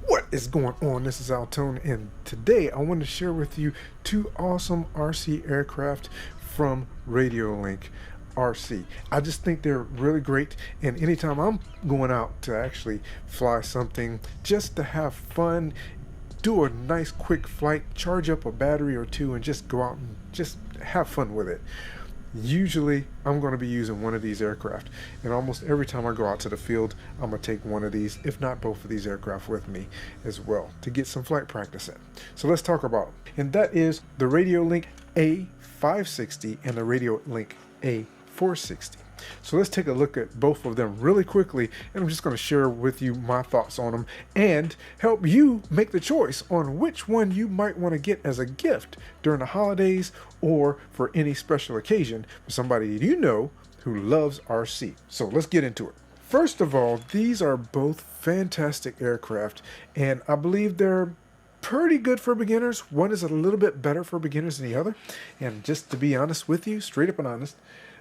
What is going on? This is AlTone, and today I want to share with you two awesome RC aircraft from Radiolink RC. I just think they're really great, and anytime I'm going out to actually fly something just to have fun, do a nice quick flight, charge up a battery or two, and just go out and just have fun with it. Usually I'm going to be using one of these aircraft, and almost every time I go out to the field I'm going to take one of these, if not both of these aircraft, with me as well to get some flight practice in. So let's talk about them, and that is the Radiolink A560 and the Radiolink A460. So let's take a look at both of them really quickly, and I'm just going to share with you my thoughts on them and help you make the choice on which one you might want to get as a gift during the holidays or for any special occasion for somebody you know who loves RC. So let's get into it. First of all, these are both fantastic aircraft, and I believe they're pretty good for beginners. One is a little bit better for beginners than the other, and just to be honest with you, straight up and honest,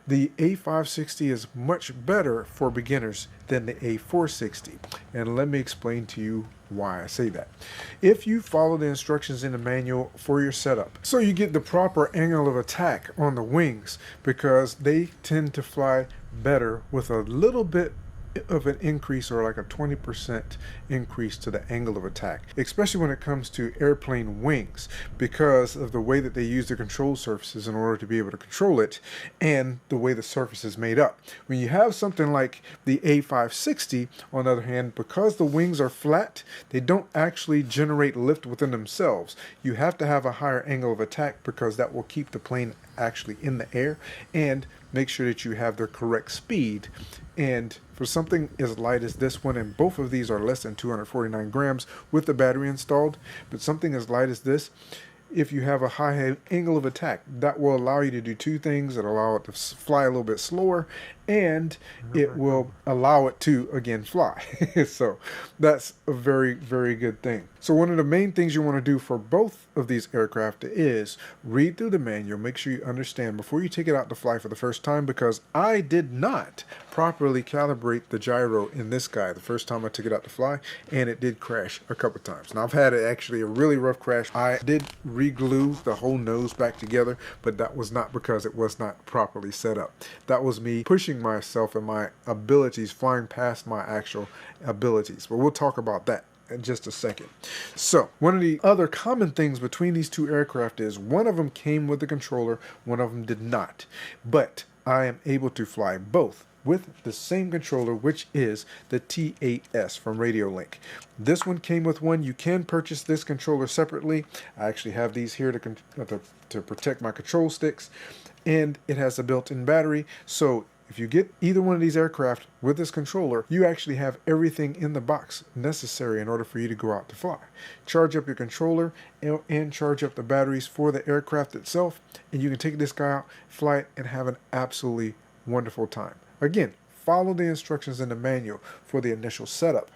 the A560 is much better for beginners than the A460, and let me explain to you why I say that. If you follow the instructions in the manual for your setup, so you get the proper angle of attack on the wings, because they tend to fly better with a little bit of an increase, or like a 20% increase to the angle of attack, especially when it comes to airplane wings, because of the way that they use the control surfaces in order to be able to control it, and the way the surface is made up. When you have something like the A560, on the other hand, because the wings are flat, they don't actually generate lift within themselves. You have to have a higher angle of attack, because that will keep the plane actually in the air and make sure that you have the correct speed. And for something as light as this one, and both of these are less than 249 grams with the battery installed, but something as light as this, if you have a high angle of attack, that will allow you to do two things. It'll allow it to fly a little bit slower, and it will allow it to, again, fly. So that's a very, very good thing. So one of the main things you want to do for both of these aircraft is read through the manual, make sure you understand before you take it out to fly for the first time, because I did not properly calibrate the gyro in this guy the first time I took it out to fly, and it did crash a couple times. Now I've had actually a really rough crash. I did re-glue the whole nose back together, but that was not because it was not properly set up. That was me pushing myself and my abilities, flying past my actual abilities. But we'll talk about that in just a second. So one of the other common things between these two aircraft is one of them came with the controller, one of them did not. But I am able to fly both with the same controller, which is the T8S from Radiolink. This one came with one. You can purchase this controller separately. I actually have these here to protect my control sticks, and it has a built-in battery. So if you get either one of these aircraft with this controller, you actually have everything in the box necessary in order for you to go out to fly. Charge up your controller and charge up the batteries for the aircraft itself, and you can take this guy out, fly it, and have an absolutely wonderful time. Again, follow the instructions in the manual for the initial setup.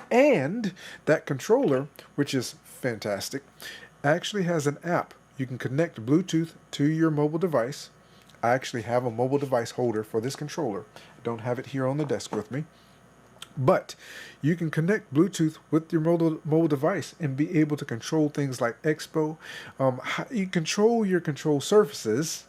And that controller, which is fantastic, actually has an app. You can connect Bluetooth to your mobile device. I actually have a mobile device holder for this controller. I don't have it here on the desk with me. But you can connect Bluetooth with your mobile device and be able to control things like expo. You control your control surfaces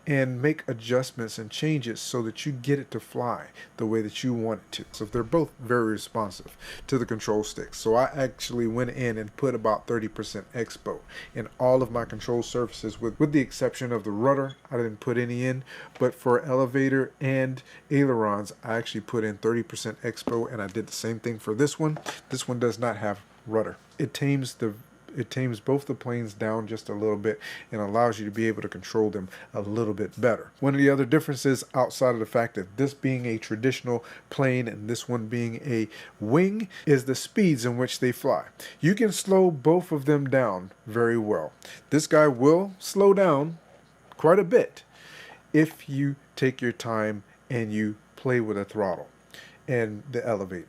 and make adjustments and changes so that you get it to fly the way that you want it to. So they're both very responsive to the control sticks. So I actually went in and put about 30% expo in all of my control surfaces, with the exception of the rudder. I didn't put any in, but for elevator and ailerons, I actually put in 30% expo, and I did the same thing for this one. This one does not have rudder. It tames both the planes down just a little bit and allows you to be able to control them a little bit better. One of the other differences, outside of the fact that this being a traditional plane and this one being a wing, is the speeds in which they fly. You can slow both of them down very well. This guy will slow down quite a bit if you take your time and you play with the throttle and the elevator.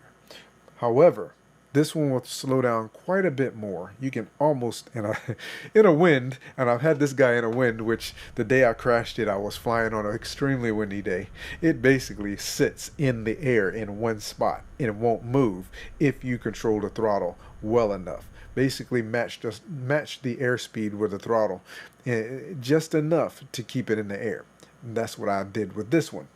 However, This one will slow down quite a bit more. You can almost, in a wind, and I've had this guy in a wind, which the day I crashed it, I was flying on an extremely windy day. It basically sits in the air in one spot and it won't move if you control the throttle well enough. Basically match the airspeed with the throttle, just enough to keep it in the air. And that's what I did with this one.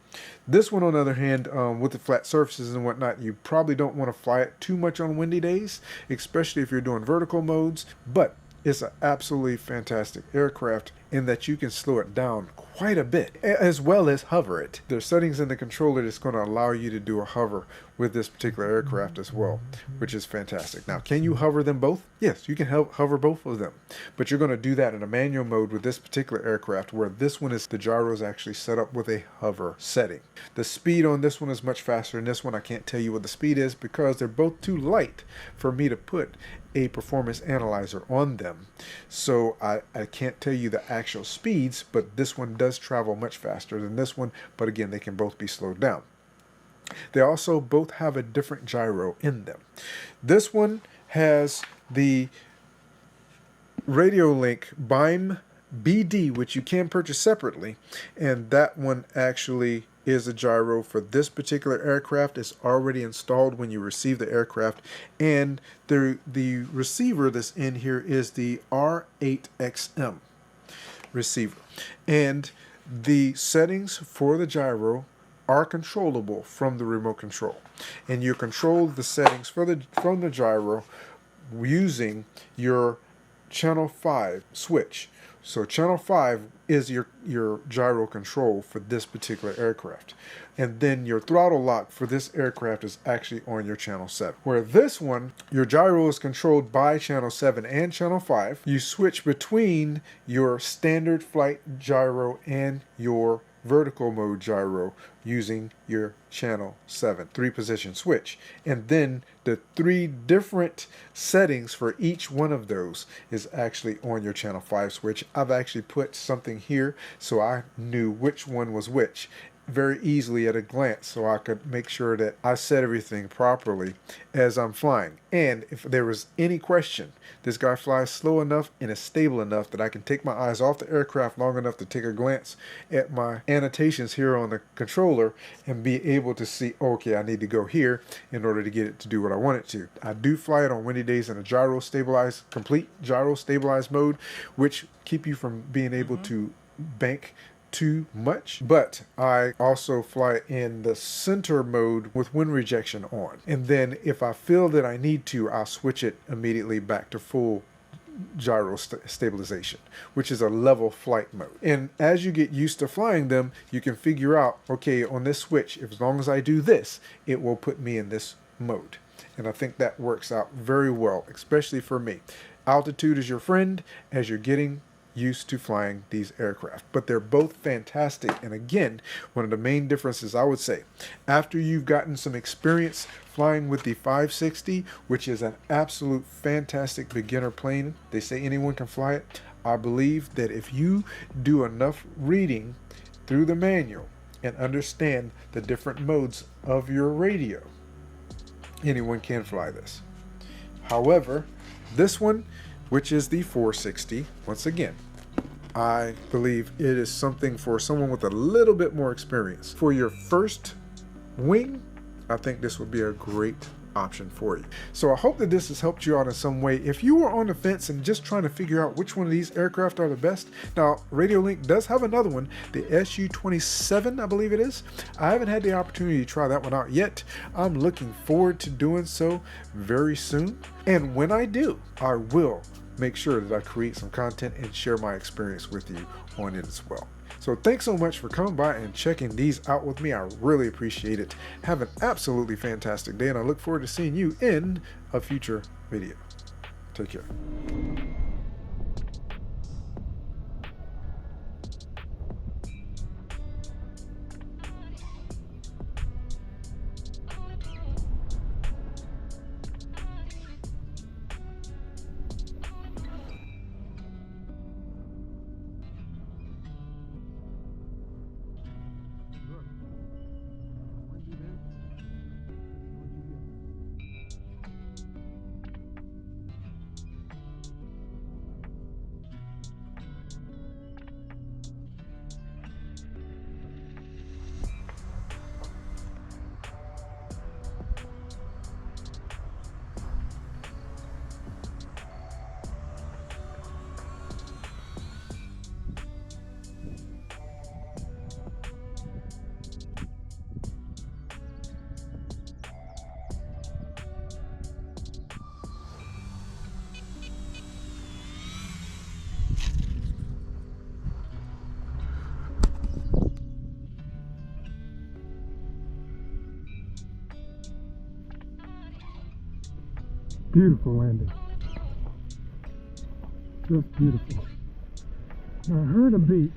This one, on the other hand, with the flat surfaces and whatnot, you probably don't want to fly it too much on windy days, especially if you're doing vertical modes, but it's an absolutely fantastic aircraft in that you can slow it down quite a bit, as well as hover it. There's settings in the controller that's going to allow you to do a hover with this particular aircraft as well, which is fantastic. Now, can you hover them both? Yes, you can hover both of them, but you're going to do that in a manual mode with this particular aircraft, where this one is, the gyro is actually set up with a hover setting. The speed on this one is much faster than this one. I can't tell you what the speed is because they're both too light for me to put a performance analyzer on them, so I can't tell you the actual speeds, but this one does travel much faster than this one, but again, they can both be slowed down. They also both have a different gyro in them. This one has the Radiolink BIME BD, which you can purchase separately, and that one actually is a gyro for this particular aircraft. It's already installed when you receive the aircraft, and the receiver that's in here is the R8XM receiver, and the settings for the gyro are controllable from the remote control, and you control the settings from the gyro using your channel 5 switch. So channel 5 is your gyro control for this particular aircraft. And then your throttle lock for this aircraft is actually on your channel 7. Where this one, your gyro is controlled by channel 7 and channel 5. You switch between your standard flight gyro and your vertical mode gyro using your channel 7 3-position switch, and then the 3 different settings for each one of those is actually on your channel 5 switch. I've actually put something here so I knew which one was which very easily at a glance, so I could make sure that I set everything properly as I'm flying. And if there was any question, this guy flies slow enough and is stable enough that I can take my eyes off the aircraft long enough to take a glance at my annotations here on the controller and be able to see, okay, I need to go here in order to get it to do what I want it to. I do fly it on windy days in a gyro stabilized, complete gyro stabilized mode, which keep you from being able to bank too much, but I also fly in the center mode with wind rejection on, and then if I feel that I need to, I'll switch it immediately back to full gyro stabilization, which is a level flight mode. And as you get used to flying them, you can figure out, okay, on this switch, if as long as I do this, it will put me in this mode. And I think that works out very well, especially for me. Altitude is your friend as you're getting used to flying these aircraft, but they're both fantastic. And again, one of the main differences, I would say, after you've gotten some experience flying with the 560, which is an absolute fantastic beginner plane, they say anyone can fly it. I believe that if you do enough reading through the manual and understand the different modes of your radio, anyone can fly this. However, this one, which is the 460, once again, I believe it is something for someone with a little bit more experience. For your first wing, I think this would be a great option for you. So I hope that this has helped you out in some way. If you are on the fence and just trying to figure out which one of these aircraft are the best, now Radiolink does have another one, the SU-27, I believe it is. I haven't had the opportunity to try that one out yet. I'm looking forward to doing so very soon. And when I do, I will make sure that I create some content and share my experience with you on it as well. So thanks so much for coming by and checking these out with me. I really appreciate it. Have an absolutely fantastic day, and I look forward to seeing you in a future video. Take care. Beautiful landing. Just beautiful. Now, I heard a beep.